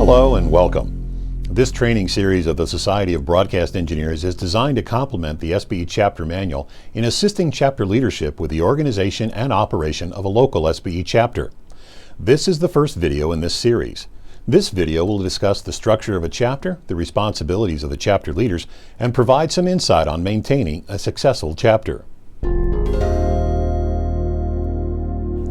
Hello and welcome. This training series of the Society of Broadcast Engineers is designed to complement the SBE chapter manual in assisting chapter leadership with the organization and operation of a local SBE chapter. This is the first video in this series. This video will discuss the structure of a chapter, the responsibilities of the chapter leaders, and provide some insight on maintaining a successful chapter.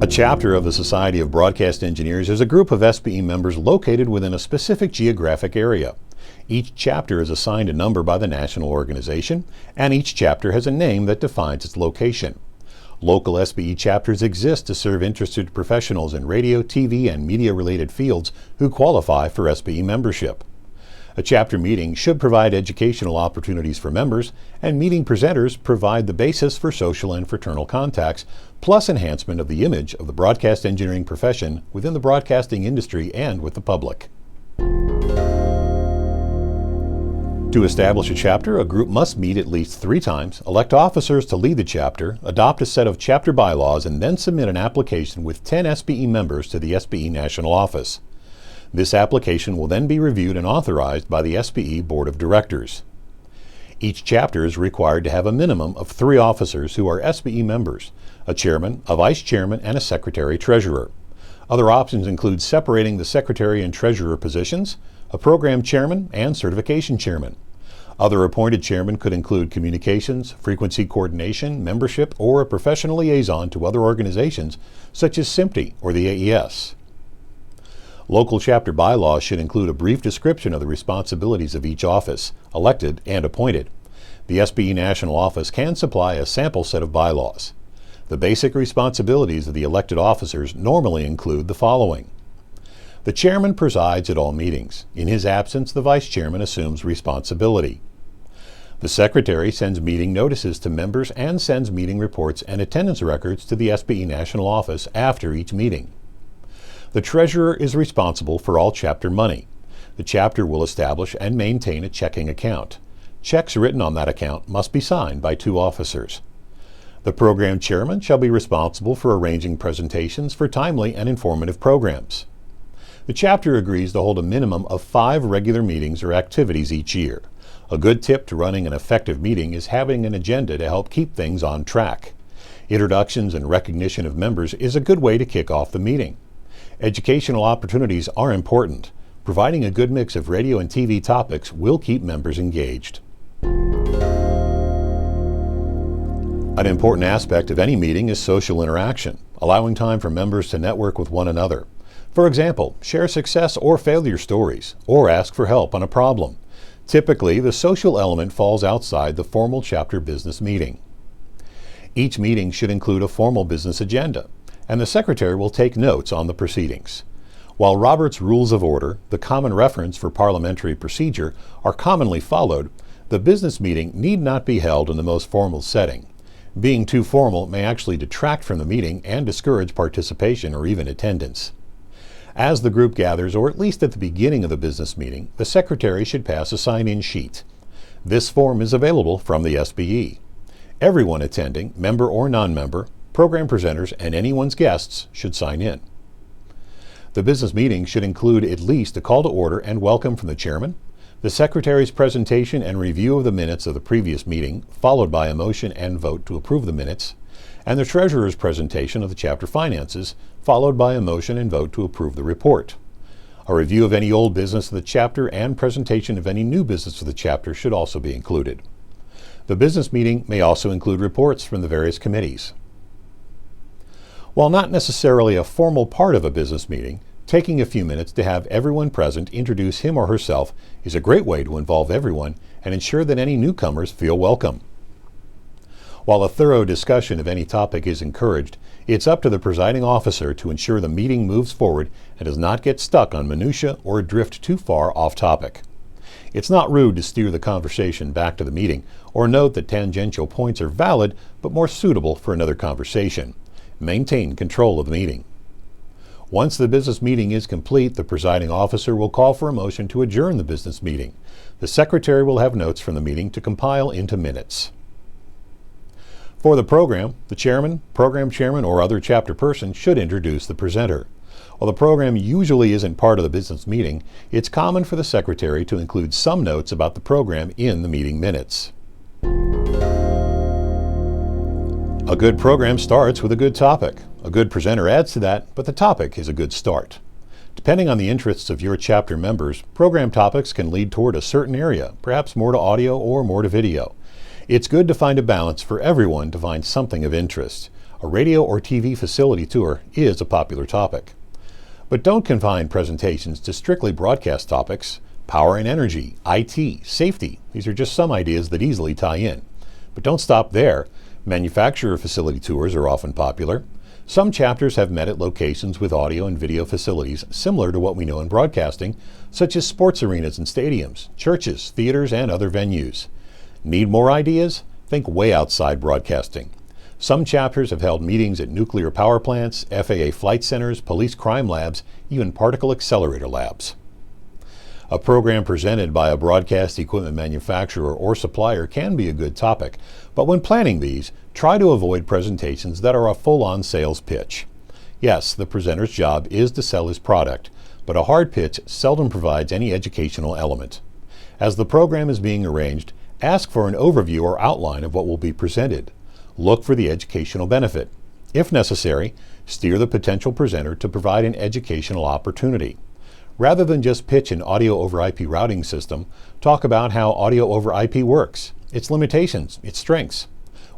A chapter of the Society of Broadcast Engineers is a group of SBE members located within a specific geographic area. Each chapter is assigned a number by the national organization, and each chapter has a name that defines its location. Local SBE chapters exist to serve interested professionals in radio, TV, and media-related fields who qualify for SBE membership. A chapter meeting should provide educational opportunities for members, and meeting presenters provide the basis for social and fraternal contacts, plus enhancement of the image of the broadcast engineering profession within the broadcasting industry and with the public. To establish a chapter, a group must meet at least 3 times, elect officers to lead the chapter, adopt a set of chapter bylaws, and then submit an application with 10 SBE members to the SBE National Office. This application will then be reviewed and authorized by the SBE Board of Directors. Each chapter is required to have a minimum of 3 officers who are SBE members, a chairman, a vice chairman, and a secretary-treasurer. Other options include separating the secretary and treasurer positions, a program chairman, and certification chairman. Other appointed chairmen could include communications, frequency coordination, membership, or a professional liaison to other organizations such as SMPTE or the AES. Local chapter bylaws should include a brief description of the responsibilities of each office, elected and appointed. The SBE National Office can supply a sample set of bylaws. The basic responsibilities of the elected officers normally include the following. The chairman presides at all meetings. In his absence, the vice chairman assumes responsibility. The secretary sends meeting notices to members and sends meeting reports and attendance records to the SBE National Office after each meeting. The treasurer is responsible for all chapter money. The chapter will establish and maintain a checking account. Checks written on that account must be signed by 2 officers. The program chairman shall be responsible for arranging presentations for timely and informative programs. The chapter agrees to hold a minimum of 5 regular meetings or activities each year. A good tip to running an effective meeting is having an agenda to help keep things on track. Introductions and recognition of members is a good way to kick off the meeting. Educational opportunities are important. Providing a good mix of radio and TV topics will keep members engaged. An important aspect of any meeting is social interaction, allowing time for members to network with one another. For example, share success or failure stories, or ask for help on a problem. Typically, the social element falls outside the formal chapter business meeting. Each meeting should include a formal business agenda, and the secretary will take notes on the proceedings. While Robert's Rules of Order, the common reference for parliamentary procedure, are commonly followed, the business meeting need not be held in the most formal setting. Being too formal may actually detract from the meeting and discourage participation or even attendance. As the group gathers, or at least at the beginning of the business meeting, the secretary should pass a sign-in sheet. This form is available from the SBE. Everyone attending, member or non-member, program presenters, and anyone's guests should sign in. The business meeting should include at least a call to order and welcome from the chairman, the secretary's presentation and review of the minutes of the previous meeting, followed by a motion and vote to approve the minutes, and the treasurer's presentation of the chapter finances, followed by a motion and vote to approve the report. A review of any old business of the chapter and presentation of any new business of the chapter should also be included. The business meeting may also include reports from the various committees. While not necessarily a formal part of a business meeting, taking a few minutes to have everyone present introduce him or herself is a great way to involve everyone and ensure that any newcomers feel welcome. While a thorough discussion of any topic is encouraged, it's up to the presiding officer to ensure the meeting moves forward and does not get stuck on minutia or drift too far off topic. It's not rude to steer the conversation back to the meeting or note that tangential points are valid but more suitable for another conversation. Maintain control of the meeting. Once the business meeting is complete, the presiding officer will call for a motion to adjourn the business meeting. The secretary will have notes from the meeting to compile into minutes. For the program, the chairman, program chairman, or other chapter person should introduce the presenter. While the program usually isn't part of the business meeting, it's common for the secretary to include some notes about the program in the meeting minutes. A good program starts with a good topic. A good presenter adds to that, but the topic is a good start. Depending on the interests of your chapter members, program topics can lead toward a certain area, perhaps more to audio or more to video. It's good to find a balance for everyone to find something of interest. A radio or TV facility tour is a popular topic. But don't confine presentations to strictly broadcast topics. Power and energy, IT, safety, these are just some ideas that easily tie in. But don't stop there. Manufacturer facility tours are often popular. Some chapters have met at locations with audio and video facilities similar to what we know in broadcasting, such as sports arenas and stadiums, churches, theaters, and other venues. Need more ideas? Think way outside broadcasting. Some chapters have held meetings at nuclear power plants, FAA flight centers, police crime labs, even particle accelerator labs. A program presented by a broadcast equipment manufacturer or supplier can be a good topic, but when planning these, try to avoid presentations that are a full-on sales pitch. Yes, the presenter's job is to sell his product, but a hard pitch seldom provides any educational element. As the program is being arranged, ask for an overview or outline of what will be presented. Look for the educational benefit. If necessary, steer the potential presenter to provide an educational opportunity. Rather than just pitch an audio over IP routing system, talk about how audio over IP works, its limitations, its strengths.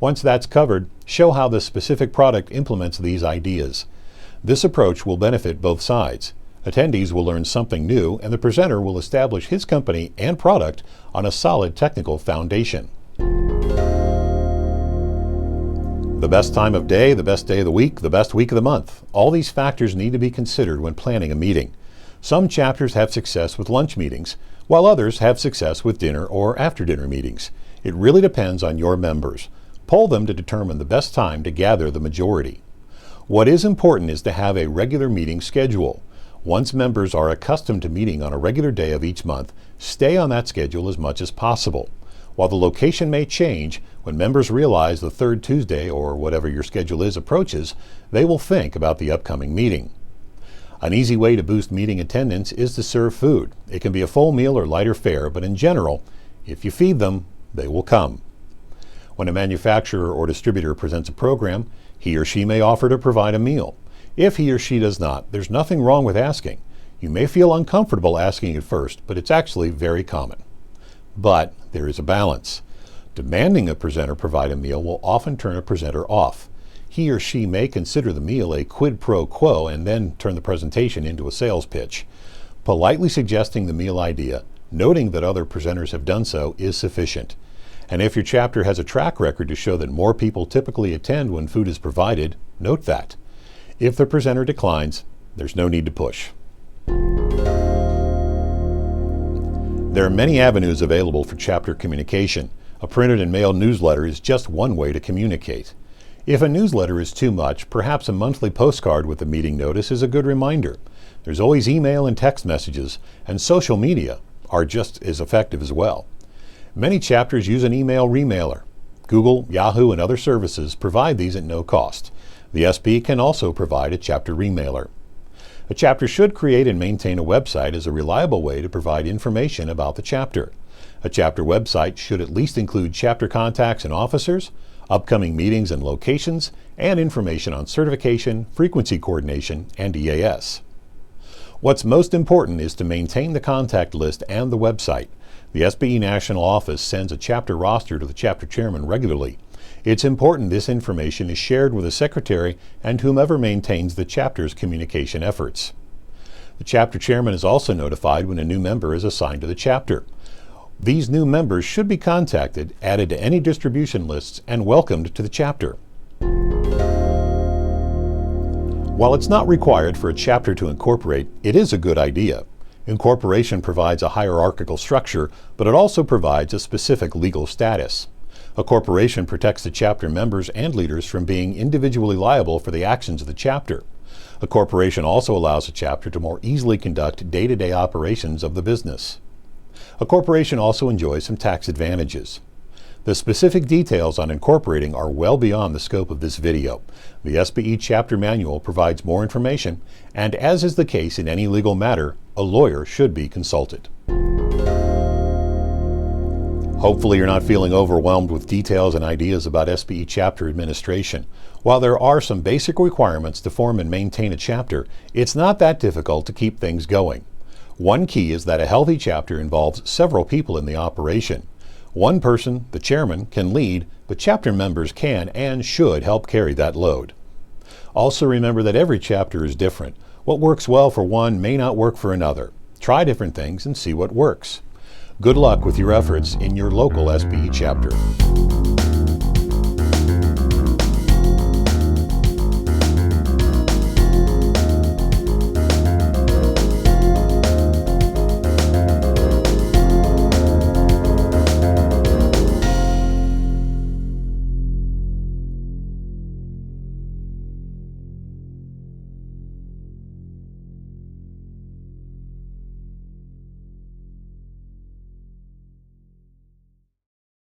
Once that's covered, show how the specific product implements these ideas. This approach will benefit both sides. Attendees will learn something new, and the presenter will establish his company and product on a solid technical foundation. The best time of day, the best day of the week, the best week of the month. All these factors need to be considered when planning a meeting. Some chapters have success with lunch meetings, while others have success with dinner or after-dinner meetings. It really depends on your members. Poll them to determine the best time to gather the majority. What is important is to have a regular meeting schedule. Once members are accustomed to meeting on a regular day of each month, stay on that schedule as much as possible. While the location may change, when members realize the third Tuesday or whatever your schedule is approaches, they will think about the upcoming meeting. An easy way to boost meeting attendance is to serve food. It can be a full meal or lighter fare, but in general, if you feed them, they will come. When a manufacturer or distributor presents a program, he or she may offer to provide a meal. If he or she does not, there's nothing wrong with asking. You may feel uncomfortable asking at first, but it's actually very common. But there is a balance. Demanding a presenter provide a meal will often turn a presenter off. He or she may consider the meal a quid pro quo and then turn the presentation into a sales pitch. Politely suggesting the meal idea, noting that other presenters have done so, is sufficient. And if your chapter has a track record to show that more people typically attend when food is provided, note that. If the presenter declines, there's no need to push. There are many avenues available for chapter communication. A printed and mailed newsletter is just one way to communicate. If a newsletter is too much, perhaps a monthly postcard with a meeting notice is a good reminder. There's always email and text messages, and social media are just as effective as well. Many chapters use an email remailer. Google, Yahoo, and other services provide these at no cost. The SBE can also provide a chapter remailer. A chapter should create and maintain a website as a reliable way to provide information about the chapter. A chapter website should at least include chapter contacts and officers, upcoming meetings and locations, and information on certification, frequency coordination, and EAS. What's most important is to maintain the contact list and the website. The SBE National Office sends a chapter roster to the chapter chairman regularly. It's important this information is shared with the secretary and whomever maintains the chapter's communication efforts. The chapter chairman is also notified when a new member is assigned to the chapter. These new members should be contacted, added to any distribution lists, and welcomed to the chapter. While it's not required for a chapter to incorporate, it is a good idea. Incorporation provides a hierarchical structure, but it also provides a specific legal status. A corporation protects the chapter members and leaders from being individually liable for the actions of the chapter. A corporation also allows a chapter to more easily conduct day-to-day operations of the business. A corporation also enjoys some tax advantages. The specific details on incorporating are well beyond the scope of this video. The SBE Chapter Manual provides more information, and as is the case in any legal matter, a lawyer should be consulted. Hopefully you're not feeling overwhelmed with details and ideas about SBE chapter administration. While there are some basic requirements to form and maintain a chapter, it's not that difficult to keep things going. One key is that a healthy chapter involves several people in the operation. One person, the chairman, can lead, but chapter members can and should help carry that load. Also remember that every chapter is different. What works well for one may not work for another. Try different things and see what works. Good luck with your efforts in your local SBE chapter.